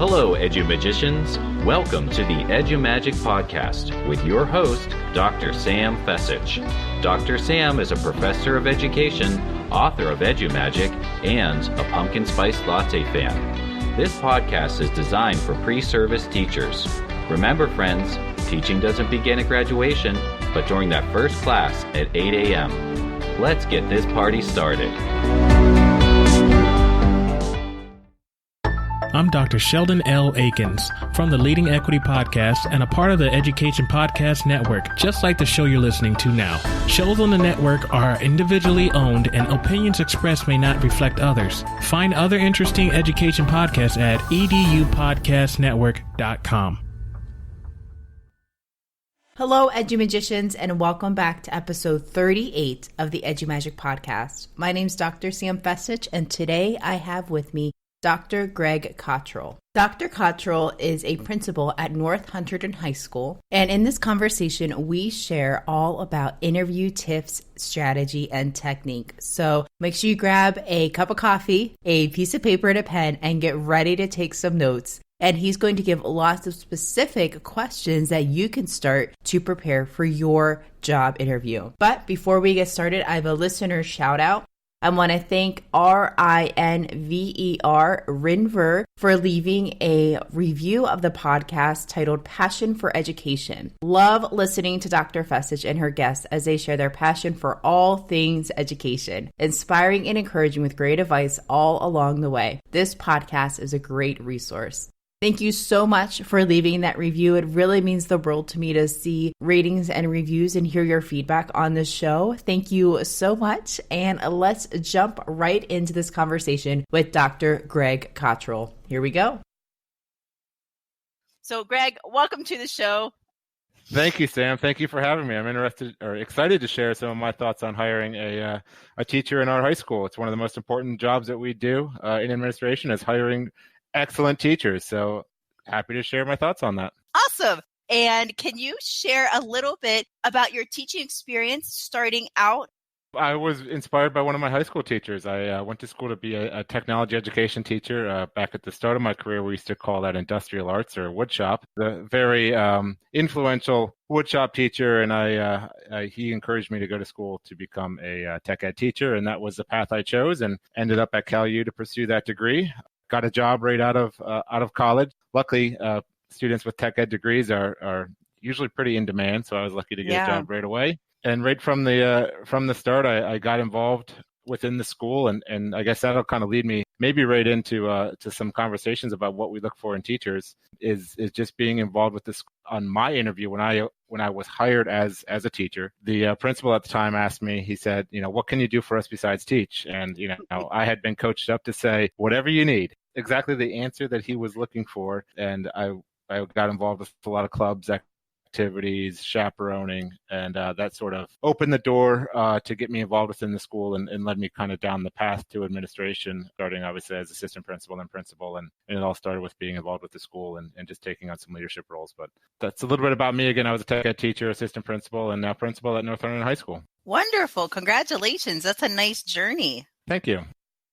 Hello, EduMagicians. Welcome to the EduMagic Podcast with your host, Dr. Sam Fessich. Dr. Sam is a professor of education, author of EduMagic, and a pumpkin spice latte fan. This podcast is designed for pre-service teachers. Remember, friends, teaching doesn't begin at graduation, but during that first class at 8 a.m. Let's get this party started. I'm Dr. Sheldon L. Akins from the Leading Equity Podcast and a part of the Education Podcast Network, just like the show you're listening to now. Shows on the network are individually owned and opinions expressed may not reflect others. Find other interesting education podcasts at edupodcastnetwork.com. Hello, EduMagicians, and welcome back to episode 38 of the EduMagic Podcast. My name's Dr. Sam Fessich, and today I have with me Dr. Greg Cottrell. Dr. Cottrell is a principal at North Hunterdon High School, and in this conversation, we share all about interview tips, strategy, and technique. So make sure you grab a cup of coffee, a piece of paper, and a pen, and get ready to take some notes. And he's going to give lots of specific questions that you can start to prepare for your job interview. But before we get started, I have a listener shout out. I want to thank Rinver for leaving a review of the podcast titled Passion for Education. Love listening to Dr. Fessich and her guests as they share their passion for all things education, inspiring and encouraging with great advice all along the way. This podcast is a great resource. Thank you so much for leaving that review. It really means the world to me to see ratings and reviews and hear your feedback on the show. Thank you so much. And let's jump right into this conversation with Dr. Greg Cottrell. Here we go. So, Greg, welcome to the show. Thank you, Sam. Thank you for having me. I'm excited to share some of my thoughts on hiring a teacher in our high school. It's one of the most important jobs that we do in administration is hiring excellent teachers. So happy to share my thoughts on that. Awesome. And can you share a little bit about your teaching experience starting out? I was inspired by one of my high school teachers. I went to school to be a technology education teacher. Back at the start of my career, we used to call that industrial arts or woodshop. The very influential woodshop teacher, and he encouraged me to go to school to become a tech ed teacher, and that was the path I chose and ended up at Cal U to pursue that degree. Got a job right out of college. Luckily, students with tech ed degrees are usually pretty in demand, so I was lucky to get a job right away. And right from the start, I got involved within the school, and I guess that'll kind of lead me maybe right into to some conversations about what we look for in teachers. Is just being involved with this. On my interview, when I was hired as a teacher, the principal at the time asked me. He said, what can you do for us besides teach? And I had been coached up to say whatever you need. Exactly the answer that he was looking for, and I got involved with a lot of clubs, activities, chaperoning, and that sort of opened the door to get me involved within the school and led me kind of down the path to administration, starting obviously as assistant principal and principal, and it all started with being involved with the school and just taking on some leadership roles. But that's a little bit about me. Again, I was a tech ed teacher, assistant principal, and now principal at North Hunterdon High School. Wonderful. Congratulations. That's a nice journey. Thank you.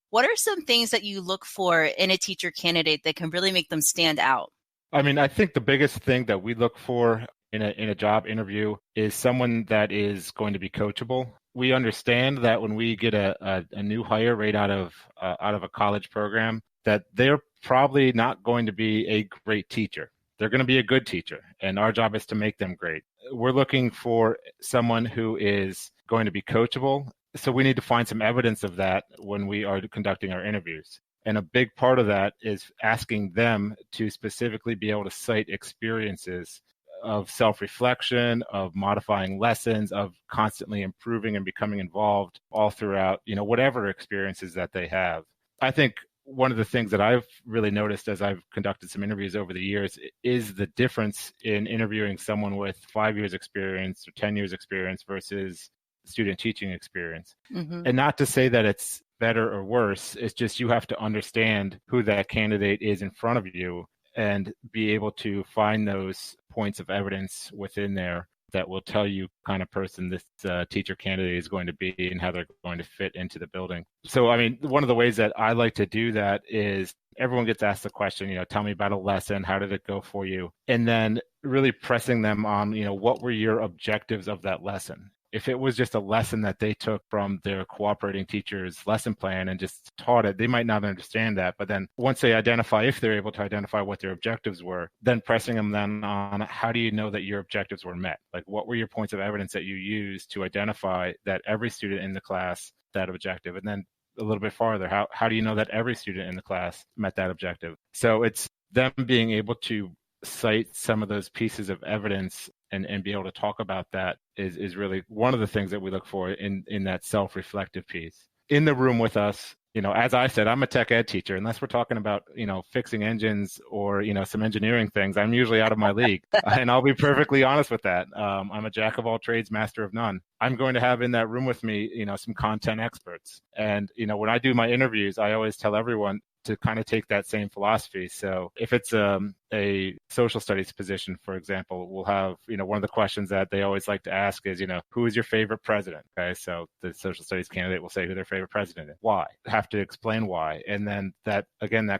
What are some things that you look for in a teacher candidate that can really make them stand out? I mean, I think the biggest thing that we look for in a job interview is someone that is going to be coachable. We understand that when we get a new hire right out of a college program, that they're probably not going to be a great teacher. They're going to be a good teacher, and our job is to make them great. We're looking for someone who is going to be coachable. So we need to find some evidence of that when we are conducting our interviews. And a big part of that is asking them to specifically be able to cite experiences of self-reflection, of modifying lessons, of constantly improving and becoming involved all throughout, whatever experiences that they have. I think one of the things that I've really noticed as I've conducted some interviews over the years is the difference in interviewing someone with 5 years experience or 10 years experience versus student teaching experience. Mm-hmm. And not to say that it's better or worse, it's just you have to understand who that candidate is in front of you and be able to find those points of evidence within there that will tell you kind of person this teacher candidate is going to be and how they're going to fit into the building. So, I mean, one of the ways that I like to do that is everyone gets asked the question, tell me about a lesson. How did it go for you? And then really pressing them on, what were your objectives of that lesson? If it was just a lesson that they took from their cooperating teacher's lesson plan and just taught it, they might not understand that. But then once they identify, if they're able to identify what their objectives were, then pressing them then on how do you know that your objectives were met? Like, what were your points of evidence that you used to identify that every student in the class that objective? And then a little bit farther, how do you know that every student in the class met that objective? So it's them being able to cite some of those pieces of evidence and be able to talk about that is really one of the things that we look for in that self-reflective piece. In the room with us, as I said, I'm a tech ed teacher. Unless we're talking about, fixing engines or, some engineering things, I'm usually out of my league. And I'll be perfectly honest with that. I'm a jack of all trades, master of none. I'm going to have in that room with me, some content experts. And, when I do my interviews, I always tell everyone to kind of take that same philosophy. So if it's a social studies position, for example, we'll have, one of the questions that they always like to ask is, who is your favorite president? Okay, so the social studies candidate will say who their favorite president is. Why? Have to explain why. And then that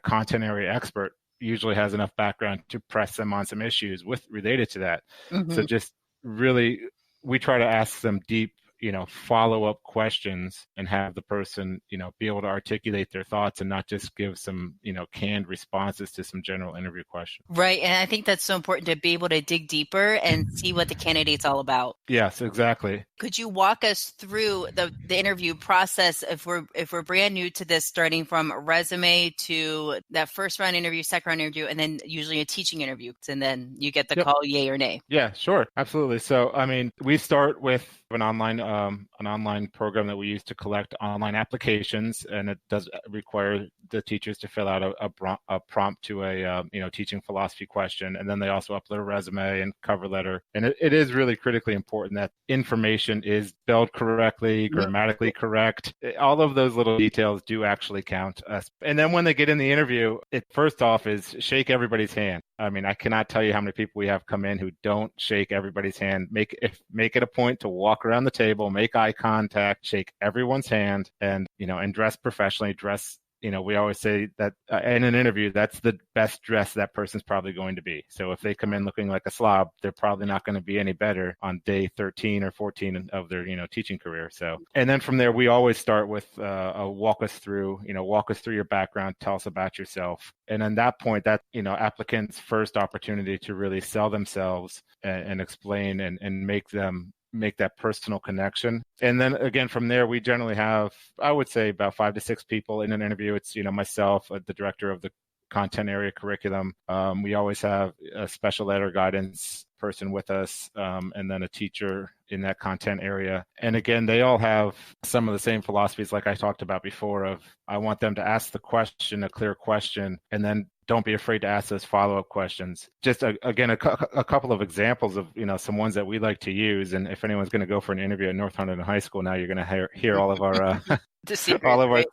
content area expert usually has enough background to press them on some issues related to that. Mm-hmm. So just really, we try to ask them deep, follow-up questions and have the person, be able to articulate their thoughts and not just give some, canned responses to some general interview questions. Right. And I think that's so important to be able to dig deeper and see what the candidate's all about. Yes, exactly. Could you walk us through the interview process if we're brand new to this, starting from resume to that first round interview, second round interview, and then usually a teaching interview, and then you get the call, yay or nay? Yeah, sure. Absolutely. So, we start with an online program that we use to collect online applications, and it does require the teachers to fill out a prompt to a teaching philosophy question, and then they also upload a resume and cover letter. And it is really critically important that information is spelled correctly, grammatically correct. All of those little details do actually count. And then when they get in the interview, it first off is shake everybody's hand. I cannot tell you how many people we have come in who don't shake everybody's hand. Make it a point to walk around the table, make eye contact, shake everyone's hand, and dress professionally. We always say that in an interview, that's the best dress that person's probably going to be. So if they come in looking like a slob, they're probably not going to be any better on day 13 or 14 of their, teaching career. So, and then from there, we always start with a walk us through your background, tell us about yourself. And at that point, that, applicants' first opportunity to really sell themselves and explain and make that personal connection. And then again, from there, we generally have, I would say, about 5 to 6 people in an interview. It's, myself, the director of the content area curriculum. We always have a special ed or guidance person with us, and then a teacher in that content area. And again, they all have some of the same philosophies like I talked about before of, I want them to ask the question, a clear question, and then don't be afraid to ask those follow-up questions. Just a couple of examples of, some ones that we like to use. And if anyone's going to go for an interview at North Hunterdon High School, now you're going to hear all of our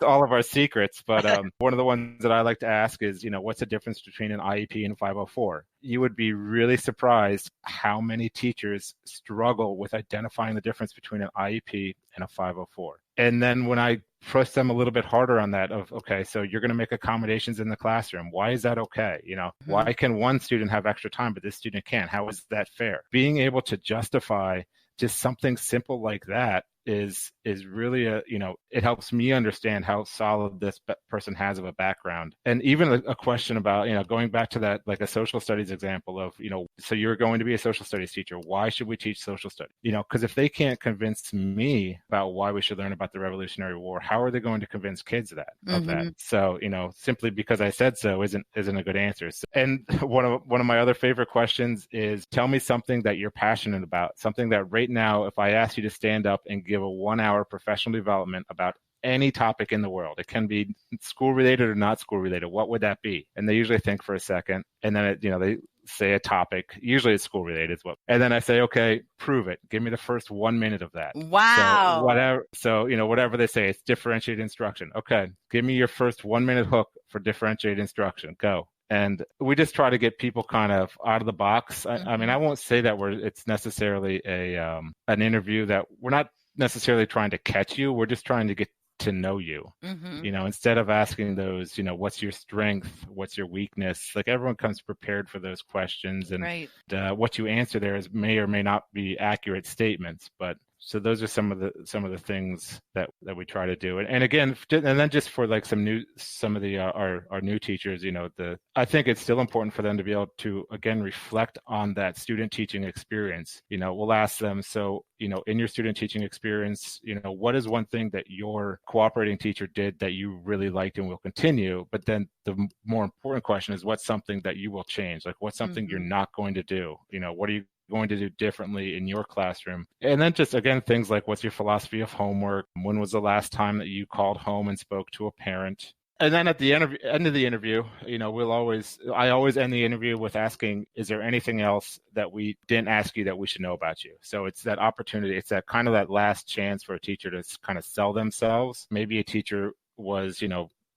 all of our secrets. But one of the ones that I like to ask is, what's the difference between an IEP and 504? You would be really surprised how many teachers struggle with identifying the difference between an IEP and a 504. And then when I press them a little bit harder on that of, okay, so you're going to make accommodations in the classroom. Why is that okay? Why can one student have extra time, but this student can't? How is that fair? Being able to justify just something simple like that is really it helps me understand how solid this person has of a background. And even a question about, going back to that, like a social studies example of, so you're going to be a social studies teacher. Why should we teach social studies? Because if they can't convince me about why we should learn about the Revolutionary War, how are they going to convince kids of that? So, simply because I said so isn't a good answer. And one of my other favorite questions is, tell me something that you're passionate about, something that right now, if I ask you to stand up and give a 1-hour professional development about any topic in the world, it can be school related or not school related, what would that be? And they usually think for a second, and then they say a topic, usually it's school related, and then I say, okay, prove it, give me the first 1 minute of that. Wow. Whatever they say, it's differentiated instruction. Okay, give me your first 1 minute hook for differentiated instruction, go. And we just try to get people kind of out of the box. I won't say that it's necessarily an interview that we're not necessarily trying to catch you. We're just trying to get to know you. Mm-hmm. Instead of asking those, what's your strength, what's your weakness, like everyone comes prepared for those questions, and Right. What you answer there may or may not be accurate statements, but so those are some of the things that we try to do. And again, and then just for like some of the our new teachers, I think it's still important for them to be able to again reflect on that student teaching experience. We'll ask them, so in your student teaching experience, what is one thing that your cooperating teacher did that you really liked and will continue? But then the more important question is, what's something that you will change? Like, what's something you're not going to do? What are you going to do differently in your classroom? And then just again, things like, what's your philosophy of homework? When was the last time that you called home and spoke to a parent? And then at the end of the interview, I always end the interview with asking, is there anything else that we didn't ask you that we should know about you? So it's that opportunity. It's that kind of that last chance for a teacher to kind of sell themselves. Maybe a teacher was,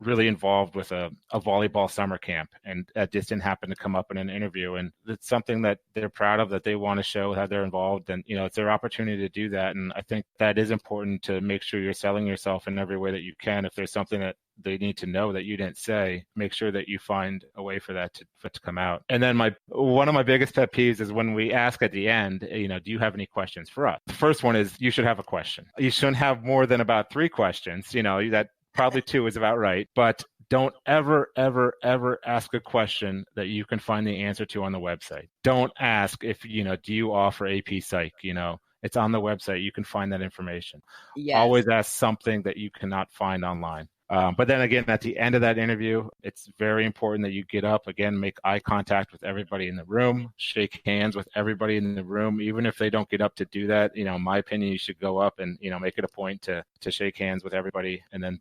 really involved with a volleyball summer camp, and that just didn't happen to come up in an interview, and it's something that they're proud of, that they want to show how they're involved, and it's their opportunity to do that. And I think that is important, to make sure you're selling yourself in every way that you can. If there's something that they need to know that you didn't say, make sure that you find a way for that to come out. And then one of my biggest pet peeves is when we ask at the end, do you have any questions for us? The first one is, you should have a question. You shouldn't have more than about 3 questions. That probably 2 is about right, but don't ever, ever, ever ask a question that you can find the answer to on the website. Don't ask if, do you offer AP Psych? It's on the website. You can find that information. Yes. Always ask something that you cannot find online. But then again, at the end of that interview, it's very important that you get up, again, make eye contact with everybody in the room, shake hands with everybody in the room. Even if they don't get up to do that, in my opinion, you should go up and, make it a point to shake hands with everybody. And then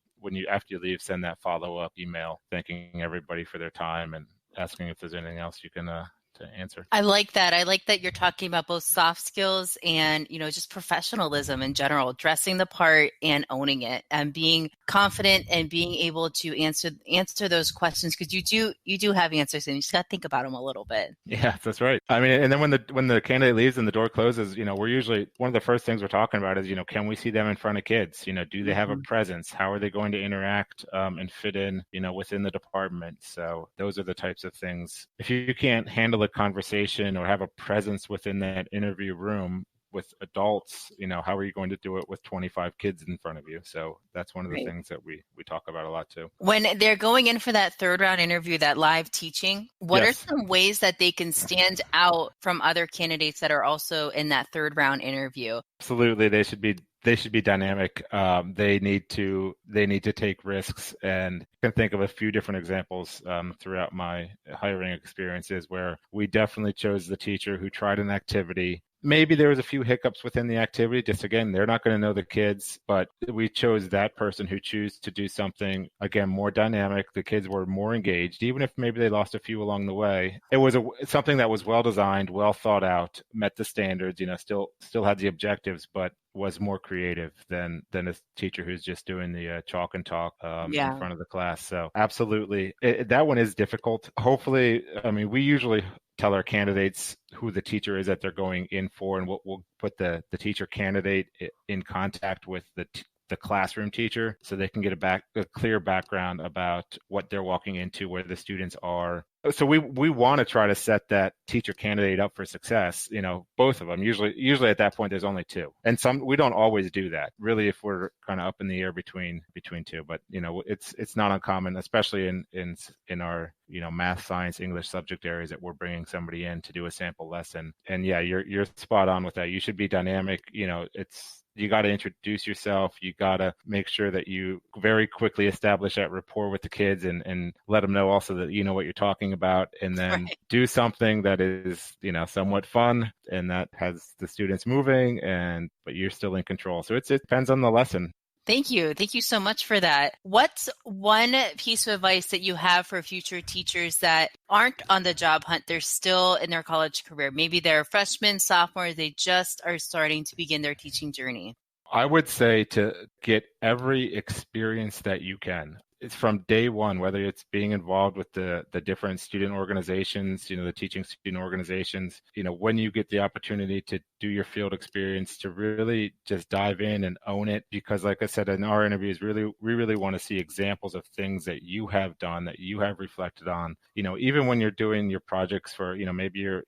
after you leave, send that follow-up email thanking everybody for their time and asking if there's anything else you can to answer. I like that. I like that you're talking about both soft skills and, just professionalism in general, dressing the part and owning it, and being confident and being able to answer those questions, because you do have answers, and you just got to think about them a little bit. Yeah, that's right. I mean, and then when the candidate leaves and the door closes, we're usually, one of the first things we're talking about is, can we see them in front of kids? Do they have a presence? How are they going to interact and fit in, within the department? So those are the types of things. If you can't handle a conversation or have a presence within that interview room with adults, how are you going to do it with 25 kids in front of you? So that's one of the things that we talk about a lot too. When they're going in for that 3rd round interview, that live teaching, what are some ways that they can stand out from other candidates that are also in that 3rd round interview? Absolutely. They should be dynamic. They need to take risks, and I can think of a few different examples throughout my hiring experiences where we definitely chose the teacher who tried an activity. Maybe there was a few hiccups within the activity. Just again, they're not going to know the kids, but we chose that person who chose to do something, again, more dynamic. The kids were more engaged, even if maybe they lost a few along the way. It was something that was well designed, well thought out, met the standards, still had the objectives, but was more creative than a teacher who's just doing the chalk and talk in front of the class. So absolutely, that one is difficult. Hopefully, we usually tell our candidates who the teacher is that they're going in for, and we'll put the teacher candidate in contact with the classroom teacher, so they can get a clear background about what they're walking into, where the students are. So we want to try to set that teacher candidate up for success, both of them. Usually at that point, there's only 2. And we don't always do that, really, if we're kind of up in the air between 2. But, it's not uncommon, especially in our, math, science, English subject areas, that we're bringing somebody in to do a sample lesson. And yeah, you're spot on with that. You should be dynamic. You got to introduce yourself. You got to make sure that you very quickly establish that rapport with the kids and let them know also that you know what you're talking about, and then do something that is, somewhat fun and that has the students moving, but you're still in control. So it depends on the lesson. Thank you. Thank you so much for that. What's one piece of advice that you have for future teachers that aren't on the job hunt? They're still in their college career. Maybe they're freshmen, sophomores. They just are starting to begin their teaching journey. I would say to get every experience that you can. it's from day one, whether it's being involved with the different student organizations, the teaching student organizations, when you get the opportunity to do your field experience, to really just dive in and own it. Because like I said in our interviews, we really want to see examples of things that you have done, that you have reflected on, even when you're doing your projects for, maybe your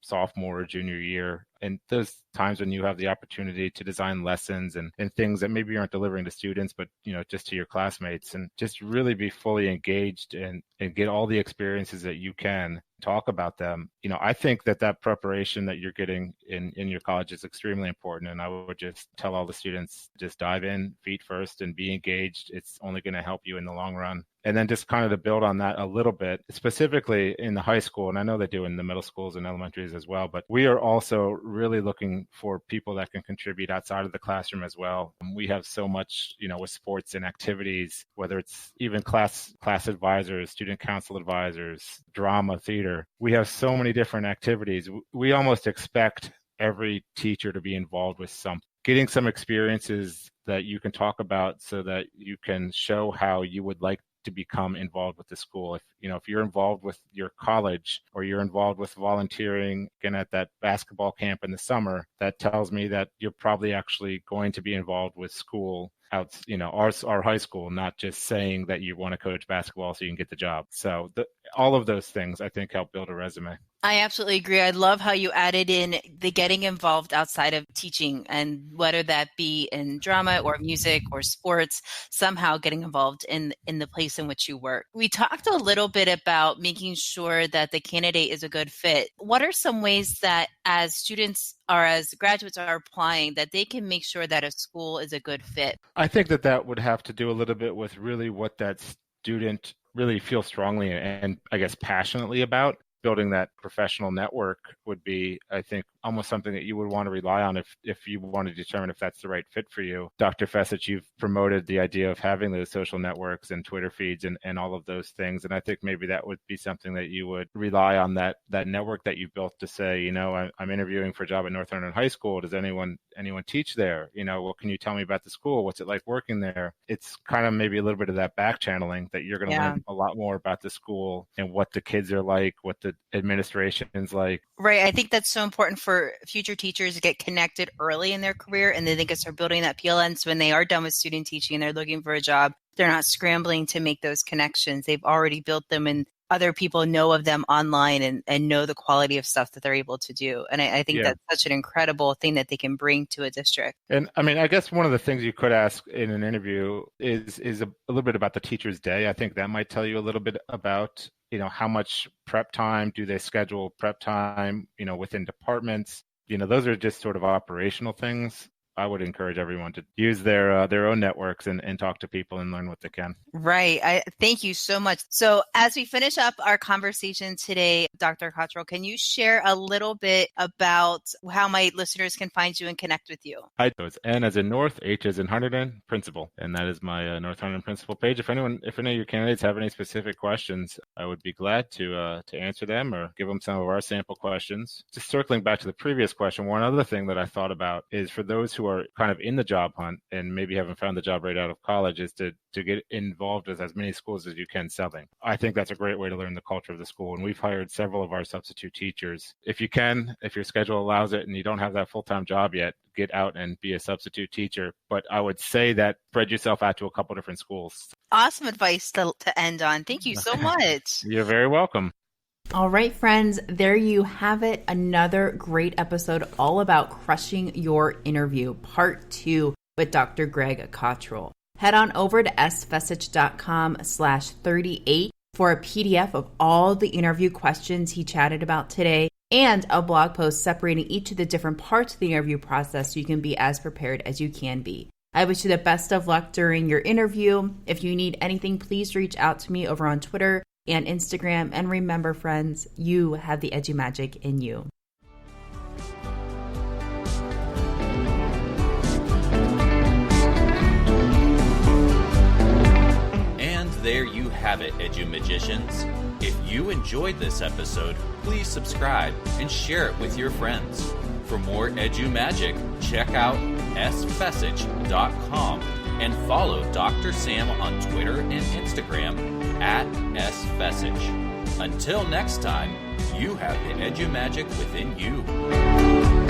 sophomore or junior year. And those times when you have the opportunity to design lessons and things that maybe you aren't delivering to students, but, just to your classmates, and just really be fully engaged and get all the experiences that you can, talk about them. I think that preparation that you're getting in your college is extremely important. And I would just tell all the students, just dive in feet first and be engaged. It's only going to help you in the long run. And then just kind of to build on that a little bit, specifically in the high school, and I know they do in the middle schools and elementaries as well, but we are also really looking for people that can contribute outside of the classroom as well. We have so much, with sports and activities, whether it's even class advisors, student council advisors, drama, theater. We have so many different activities. We almost expect every teacher to be involved with something. Getting some experiences that you can talk about so that you can show how you would like to become involved with the school. If you're involved with your college, or you're involved with volunteering again at that basketball camp in the summer, that tells me that you're probably actually going to be involved with school out, our high school, not just saying that you want to coach basketball so you can get the job. So all of those things, I think, help build a resume. I absolutely agree. I love how you added in the getting involved outside of teaching, and whether that be in drama or music or sports, somehow getting involved in the place in which you work. We talked a little bit about making sure that the candidate is a good fit. What are some ways that as students or as graduates are applying that they can make sure that a school is a good fit? I think that would have to do a little bit with really what that student really feels strongly and I guess passionately about. Building that professional network would be, I think, almost something that you would want to rely on if you want to determine if that's the right fit for you. Dr. Fessich, you've promoted the idea of having those social networks and Twitter feeds and all of those things. And I think maybe that would be something that you would rely on, that network that you built to say, I'm interviewing for a job at Northern High School. Does anyone teach there? What can you tell me about the school? What's it like working there? It's kind of maybe a little bit of that back channeling that you're going to learn a lot more about the school and what the kids are like, what the administration is like. Right. I think that's so important for future teachers to get connected early in their career, and then they can start building that PLN. So when they are done with student teaching and they're looking for a job, they're not scrambling to make those connections. They've already built them, and other people know of them online and know the quality of stuff that they're able to do. And I think that's such an incredible thing that they can bring to a district. And I mean, I guess one of the things you could ask in an interview is a little bit about the teacher's day. I think that might tell you a little bit about, how much prep time do they schedule prep time, within departments. Those are just sort of operational things. I would encourage everyone to use their own networks and talk to people and learn what they can. Right. Thank you so much. So as we finish up our conversation today, Dr. Cottrell, can you share a little bit about how my listeners can find you and connect with you? So it's N as in North, H as in Hunterdon, Principal. And that is my North Hunterdon Principal page. If any of your candidates have any specific questions, I would be glad to answer them or give them some of our sample questions. Just circling back to the previous question, one other thing that I thought about is for those who are kind of in the job hunt and maybe haven't found the job right out of college is to get involved with as many schools as you can selling. I think that's a great way to learn the culture of the school. And we've hired several of our substitute teachers. If you can, if your schedule allows it and you don't have that full-time job yet, get out and be a substitute teacher. But I would say that spread yourself out to a couple different schools. Awesome advice to end on. Thank you so much. You're very welcome. All right, friends, there you have it. Another great episode all about crushing your interview, part 2 with Dr. Greg Cottrell. Head on over to sfessich.com/38 for a PDF of all the interview questions he chatted about today and a blog post separating each of the different parts of the interview process so you can be as prepared as you can be. I wish you the best of luck during your interview. If you need anything, please reach out to me over on Twitter and Instagram. And remember, friends, you have the Edu Magic in you. And there you have it, Edu Magicians. If you enjoyed this episode, please subscribe and share it with your friends. For more Edu Magic, check out sfessich.com And follow Dr. Sam on Twitter and Instagram @SFessage. Until next time, you have the EduMagic within you.